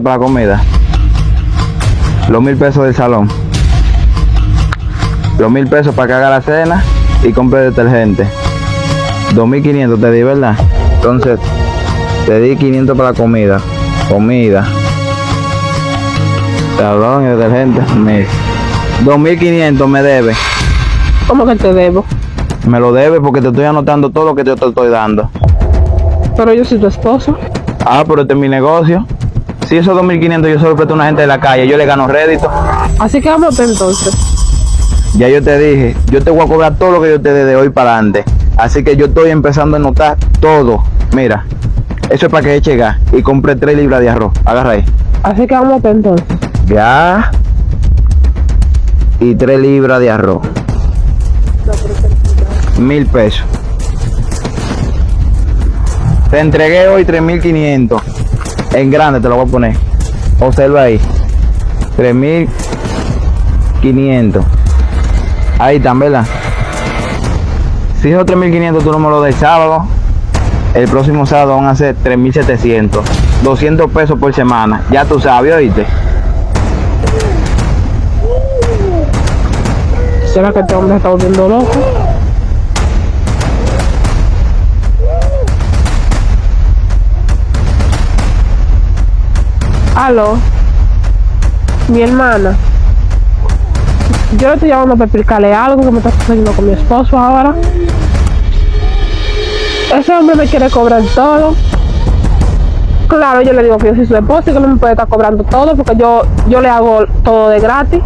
para la comida, los 1000 pesos del salón, los 1000 pesos para que haga la cena y compre detergente, 2500 te di, ¿verdad? Entonces te di 500 para la comida, salón y detergente, 2500 me debe. ¿Cómo que te debo? Me lo debe porque te estoy anotando todo lo que yo te estoy dando. Pero yo soy tu esposo. Ah, pero este es mi negocio. Si esos 2500 yo se lo presto a una gente de la calle, yo le gano rédito. Así que vamos entonces. Ya yo te dije, yo te voy a cobrar todo lo que yo te dé de hoy para adelante. Así que yo estoy empezando a anotar todo. Mira, eso es para que eche gas y compre 3 libras de arroz. Agarra ahí. Así que vamos entonces. Gas y 3 libras de arroz. 1000 pesos. Te entregué hoy 3500. En grande te lo voy a poner. Observa ahí. 3500. Ahí están, ¿verdad? Si esos 3500 tú no me lo des sábado, el próximo sábado van a ser 3700. 200 pesos por semana. Ya tú sabes, ¿oíste? ¿Será que este hombre está volviendo loco? Aló, mi hermana. Yo le estoy llamando para explicarle algo que me está sucediendo con mi esposo ahora. Ese hombre me quiere cobrar todo. Claro, yo le digo que yo soy su esposa y que no me puede estar cobrando todo porque yo le hago todo de gratis.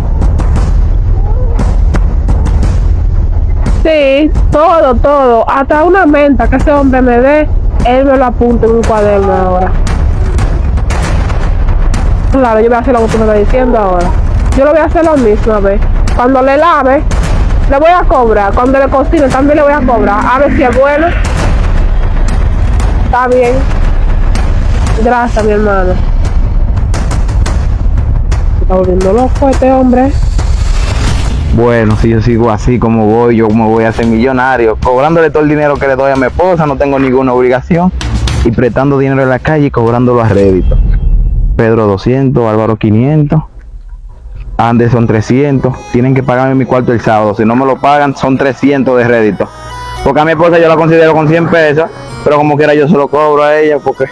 Sí, todo. Hasta una menta que ese hombre me dé, él me lo apunta en un cuaderno ahora. Claro, yo voy a hacer lo que tú me estás diciendo ahora. Yo lo voy a hacer lo mismo, a ver. Cuando le lave, le voy a cobrar. Cuando le cocine, también le voy a cobrar. A ver si es bueno. Está bien. Gracias, mi hermano. Se está volviendo loco este hombre. Bueno, si yo sigo así como voy, yo me voy a hacer millonario, cobrándole todo el dinero que le doy a mi esposa, no tengo ninguna obligación, y prestando dinero en la calle y cobrándolo a rédito. Pedro 200, Álvaro 500, Anderson 300, tienen que pagarme mi cuarto el sábado, si no me lo pagan son 300 de rédito. Porque a mi esposa yo la considero con 100 pesos, pero como quiera yo se lo cobro a ella porque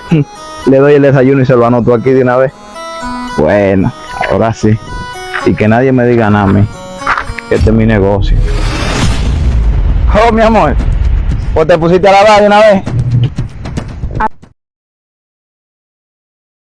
le doy el desayuno y se lo anoto aquí de una vez. Bueno, ahora sí, y que nadie me diga nada a mí. Este es mi negocio. Oh, mi amor, pues te pusiste a lavar de una vez.